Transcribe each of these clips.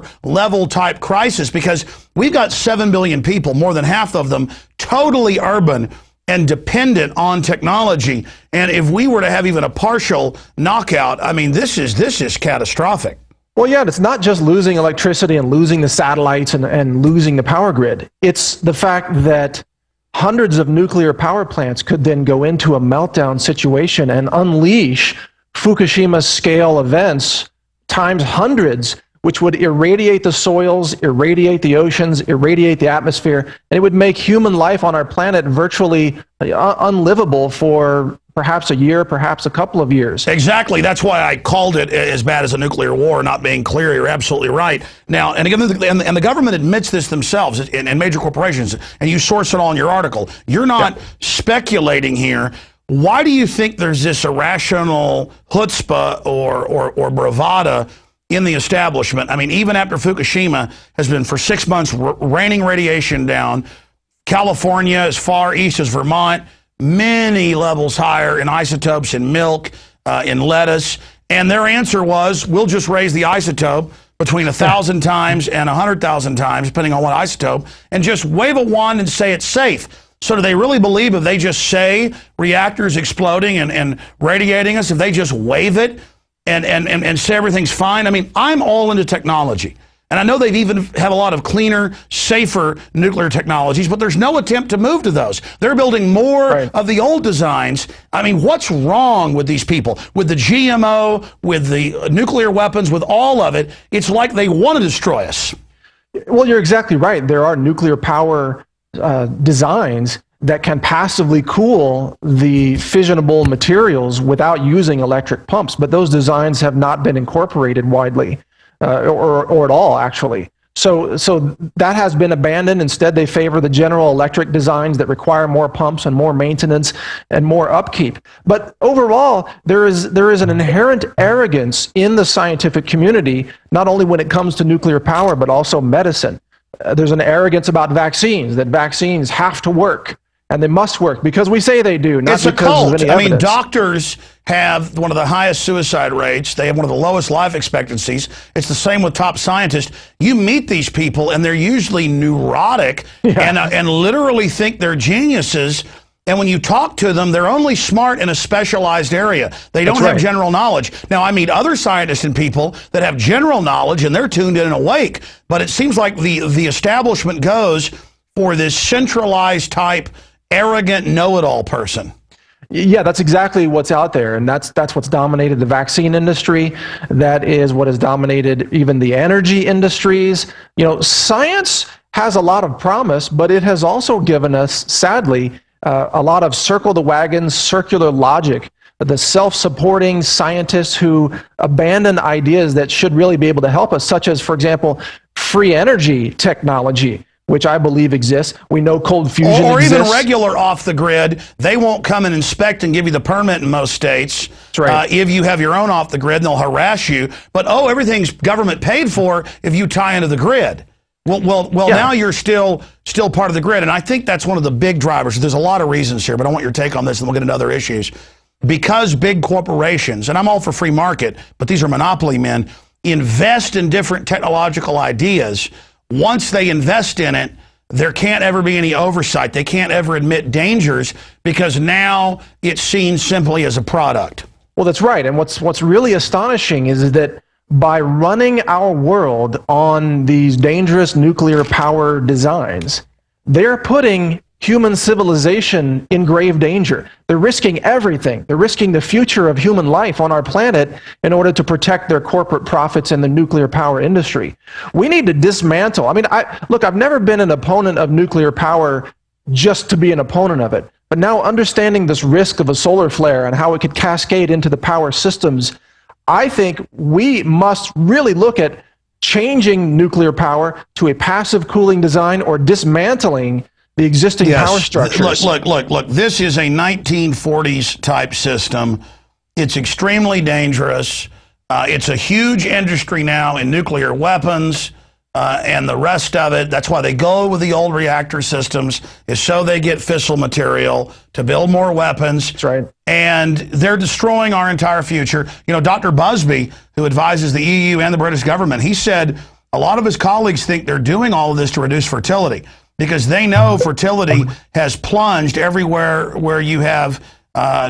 war level type crisis, because we've got 7 billion people, more than half of them totally urban and dependent on technology. And if we were to have even a partial knockout, I mean, this is catastrophic. Well, yeah, it's not just losing electricity and losing the satellites and losing the power grid. It's the fact that hundreds of nuclear power plants could then go into a meltdown situation and unleash Fukushima-scale events times hundreds, which would irradiate the soils, irradiate the oceans, irradiate the atmosphere, and it would make human life on our planet virtually unlivable for perhaps a year, perhaps a couple of years. Exactly. That's why I called it as bad as a nuclear war, not being clear. You're absolutely right. Now, and again, and the government admits this themselves, and major corporations, and you source it all in your article. You're not speculating here. Why do you think there's this irrational chutzpah or bravado in the establishment? I mean, even after Fukushima has been for 6 months raining radiation down, California, as far east as Vermont, many levels higher in isotopes in milk, in lettuce, and their answer was, we'll just raise the isotope between 1,000 times and 100,000 times, depending on what isotope, and just wave a wand and say it's safe. So do they really believe if they just say reactors exploding and radiating us, if they just wave it and say everything's fine? I mean, I'm all into technology. And I know they've even have a lot of cleaner, safer nuclear technologies, but there's no attempt to move to those. They're building more of the old designs. I mean, what's wrong with these people? With the GMO, with the nuclear weapons, with all of it, it's like they want to destroy us. Well, you're exactly right. There are nuclear power designs that can passively cool the fissionable materials without using electric pumps, but those designs have not been incorporated widely. Or at all, actually. So that has been abandoned. Instead, they favor the General Electric designs that require more pumps and more maintenance and more upkeep. But overall, there is an inherent arrogance in the scientific community, not only when it comes to nuclear power, but also medicine. There's an arrogance about vaccines, that vaccines have to work. And they must work because we say they do, not it's because a cult. of any I evidence. mean, doctors have one of the highest suicide rates. They have one of the lowest life expectancies. It's the same with top scientists. You meet these people, and they're usually neurotic and literally think they're geniuses. And when you talk to them, they're only smart in a specialized area. They don't have general knowledge. Now, I meet other scientists and people that have general knowledge, and they're tuned in and awake. But it seems like the establishment goes for this centralized type, arrogant know-it-all person. Yeah, that's exactly what's out there, and that's what's dominated the vaccine industry. That is what has dominated even the energy industries. You know, science has a lot of promise, but it has also given us, sadly, a lot of circle the wagons, circular logic. The self-supporting scientists who abandon ideas that should really be able to help us, such as, for example, free energy technology, which I believe exists. We know cold fusion or exists. Even regular off the grid. They won't come and inspect and give you the permit in most states. That's right. If you have your own off the grid, they'll harass you. But everything's government paid for if you tie into the grid. Well, now you're still part of the grid, and I think that's one of the big drivers. There's a lot of reasons here, but I want your take on this, and we'll get into other issues. Because big corporations, and I'm all for free market, but these are monopoly men, invest in different technological ideas. Once they invest in it, there can't ever be any oversight. They can't ever admit dangers because now it's seen simply as a product. Well, that's right. And what's really astonishing is that by running our world on these dangerous nuclear power designs, they're putting human civilization in grave danger. They're risking everything. They're risking the future of human life on our planet in order to protect their corporate profits in the nuclear power industry. We need to dismantle. I mean, look, I've never been an opponent of nuclear power just to be an opponent of it. But now understanding this risk of a solar flare and how it could cascade into the power systems, I think we must really look at changing nuclear power to a passive cooling design or dismantling the existing power structures. Look, this is a 1940s type system. It's extremely dangerous. It's a huge industry now in nuclear weapons and the rest of it. That's why they go with the old reactor systems, is so they get fissile material to build more weapons. That's right. And they're destroying our entire future. You know, Dr. Busby, who advises the EU and the British government, he said a lot of his colleagues think they're doing all of this to reduce fertility, because they know fertility has plunged everywhere where you have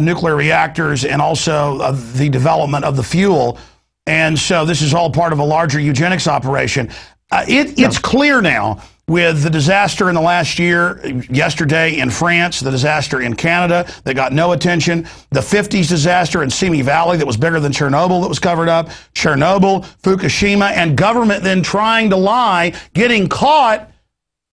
nuclear reactors, and also the development of the fuel. And so this is all part of a larger eugenics operation. It's clear now, with the disaster in the last year, yesterday in France, the disaster in Canada that got no attention, the 50s disaster in Simi Valley that was bigger than Chernobyl that was covered up, Chernobyl, Fukushima, and government then trying to lie, getting caught,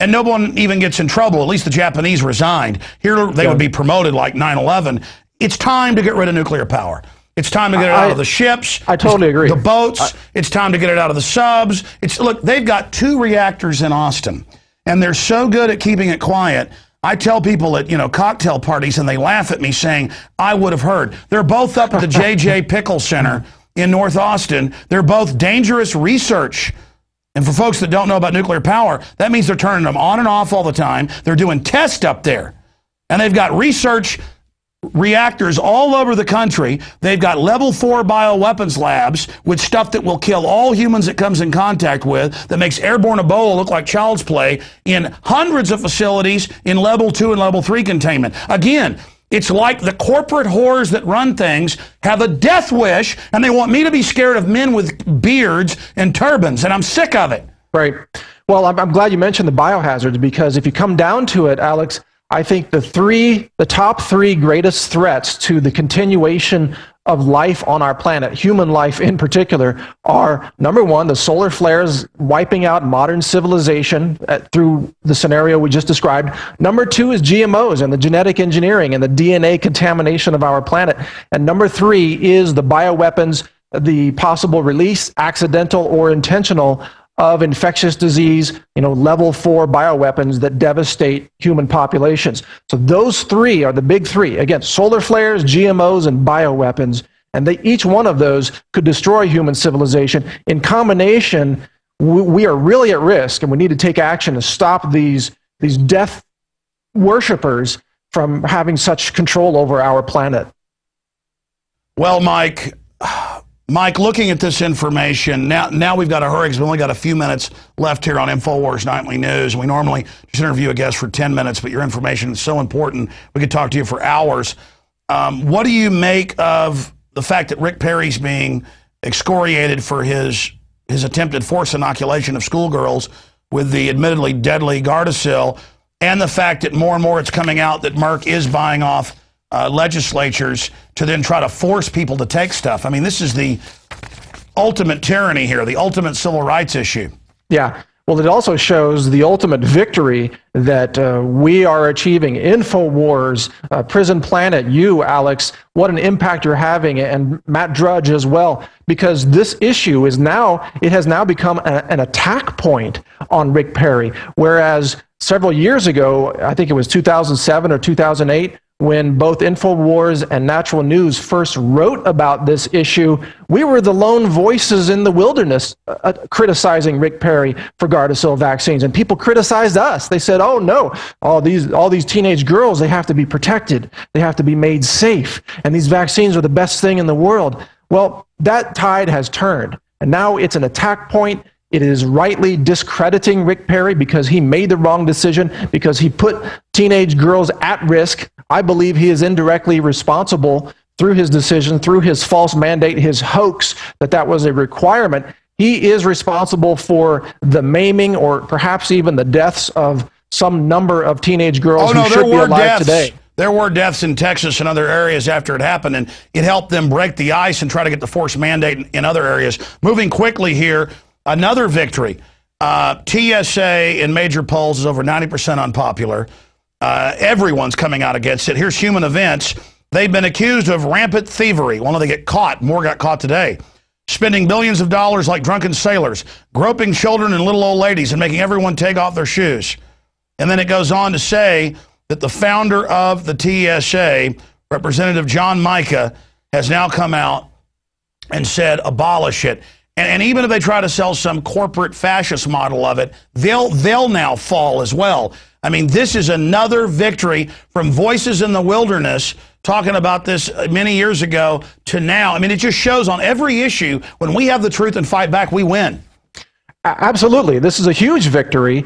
and no one even gets in trouble. At least the Japanese resigned. Here they would be promoted like 9/11. It's time to get rid of nuclear power. It's time to get it out of the ships. I totally agree. The boats. It's time to get it out of the subs. Look, they've got 2 reactors in Austin, and they're so good at keeping it quiet. I tell people at, cocktail parties, and they laugh at me saying, I would have heard. They're both up at the J.J. Pickle Center in North Austin. They're both dangerous research. And for folks that don't know about nuclear power, that means they're turning them on and off all the time. They're doing tests up there. And they've got research reactors all over the country. They've got level 4 bioweapons labs with stuff that will kill all humans it comes in contact with, that makes airborne Ebola look like child's play, in hundreds of facilities in level 2 and level 3 containment. Again, it's like the corporate whores that run things have a death wish, and they want me to be scared of men with beards and turbans, and I'm sick of it. Right. Well, I'm glad you mentioned the biohazards, because if you come down to it, Alex, I think the top 3 greatest threats to the continuation of life on our planet, human life in particular, are, number 1, the solar flares wiping out modern civilization through the scenario we just described. Number 2 is GMOs and the genetic engineering and the DNA contamination of our planet. And number 3 is the bioweapons, the possible release, accidental or intentional, of infectious disease, level 4 bioweapons that devastate human populations. So those 3 are the big 3. Again, solar flares, GMOs, and bioweapons. And each one of those could destroy human civilization. In combination, we are really at risk, and we need to take action to stop these death worshipers from having such control over our planet. Well, Mike, looking at this information, now we've got to hurry because we've only got a few minutes left here on Infowars Nightly News. We normally just interview a guest for 10 minutes, but your information is so important, we could talk to you for hours. What do you make of the fact that Rick Perry's being excoriated for his attempted forced inoculation of schoolgirls with the admittedly deadly Gardasil, and the fact that more and more it's coming out that Merck is buying off legislatures to then try to force people to take stuff? I mean, this is the ultimate tyranny here, the ultimate civil rights issue. Yeah. Well, it also shows the ultimate victory that we are achieving. Infowars, Prison Planet, you, Alex, what an impact you're having, and Matt Drudge as well, because this issue has now become an attack point on Rick Perry, whereas several years ago, I think it was 2007 or 2008, when both Infowars and Natural News first wrote about this issue, we were the lone voices in the wilderness criticizing Rick Perry for Gardasil vaccines. And people criticized us. They said, oh no, all these teenage girls, they have to be protected. They have to be made safe. And these vaccines are the best thing in the world. Well, that tide has turned. And now it's an attack point. It is rightly discrediting Rick Perry because he made the wrong decision, because he put teenage girls at risk. I believe he is indirectly responsible through his decision, through his false mandate, his hoax that was a requirement. He is responsible for the maiming or perhaps even the deaths of some number of teenage girls who should be alive today. There were deaths in Texas and other areas after it happened, and it helped them break the ice and try to get the forced mandate in other areas. Moving quickly here, another victory. TSA in major polls is over 90% unpopular. Everyone's coming out against it. Here's Human Events. They've been accused of rampant thievery. Well, they get caught. More got caught today. Spending billions of dollars like drunken sailors, groping children and little old ladies, and making everyone take off their shoes. And then it goes on to say that the founder of the TSA, Representative John Micah, has now come out and said abolish it. And even if they try to sell some corporate fascist model of it, they'll now fall as well. I mean, this is another victory from voices in the wilderness talking about this many years ago to now. I mean, it just shows on every issue, when we have the truth and fight back, we win. Absolutely. This is a huge victory,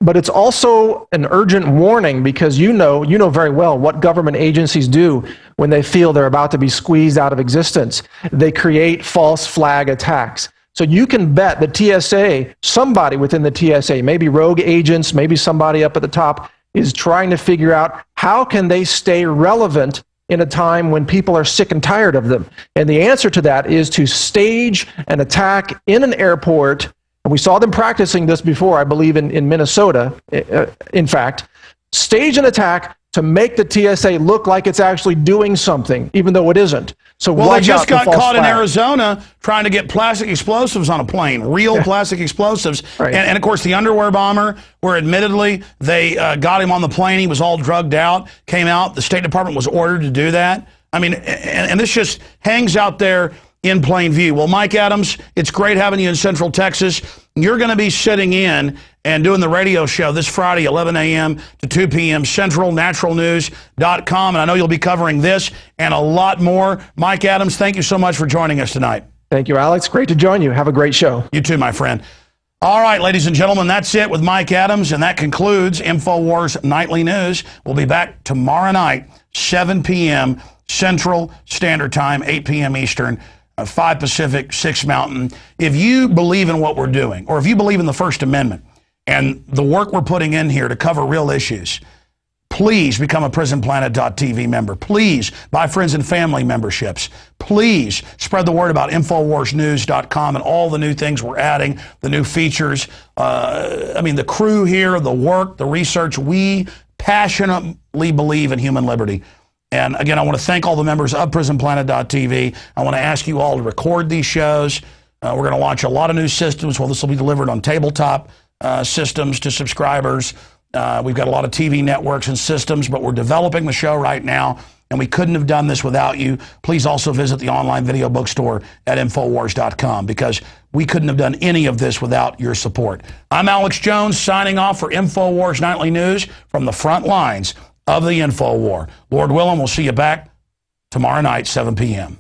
but it's also an urgent warning because you know very well what government agencies do when they feel they're about to be squeezed out of existence. They create false flag attacks. So you can bet the TSA, somebody within the TSA, maybe rogue agents, maybe somebody up at the top, is trying to figure out how can they stay relevant in a time when people are sick and tired of them. And the answer to that is to stage an attack in an airport. And we saw them practicing this before, I believe, in Minnesota, in fact. Stage an attack to make the TSA look like it's actually doing something, even though it isn't. So well, they just got caught in Arizona trying to get plastic explosives on a plane, real plastic explosives. Right. And, of course, the underwear bomber, where admittedly they got him on the plane. He was all drugged out, came out. The State Department was ordered to do that. I mean, and this just hangs out there in plain view. Well, Mike Adams, it's great having you in Central Texas. You're going to be sitting in and doing the radio show this Friday, 11 a.m. to 2 p.m. Central, naturalnews.com. And I know you'll be covering this and a lot more. Mike Adams, thank you so much for joining us tonight. Thank you, Alex. Great to join you. Have a great show. You too, my friend. All right, ladies and gentlemen, that's it with Mike Adams, and that concludes Infowars Nightly News. We'll be back tomorrow night, 7 p.m. Central Standard Time, 8 p.m. Eastern. 5 Pacific, 6 Mountain. If you believe in what we're doing, or if you believe in the First Amendment and the work we're putting in here to cover real issues, please become a PrisonPlanet.tv member. Please buy friends and family memberships. Please spread the word about InfoWarsNews.com and all the new things we're adding, the new features. I mean, the crew here, the work, the research, we passionately believe in human liberty. And again, I want to thank all the members of PrisonPlanet.tv. I want to ask you all to record these shows. We're going to launch a lot of new systems. Well, this will be delivered on tabletop systems to subscribers. We've got a lot of TV networks and systems, but we're developing the show right now, and we couldn't have done this without you. Please also visit the online video bookstore at Infowars.com because we couldn't have done any of this without your support. I'm Alex Jones signing off for Infowars Nightly News from the front lines of the Info War. Lord willing, we'll see you back tomorrow night, 7 p.m.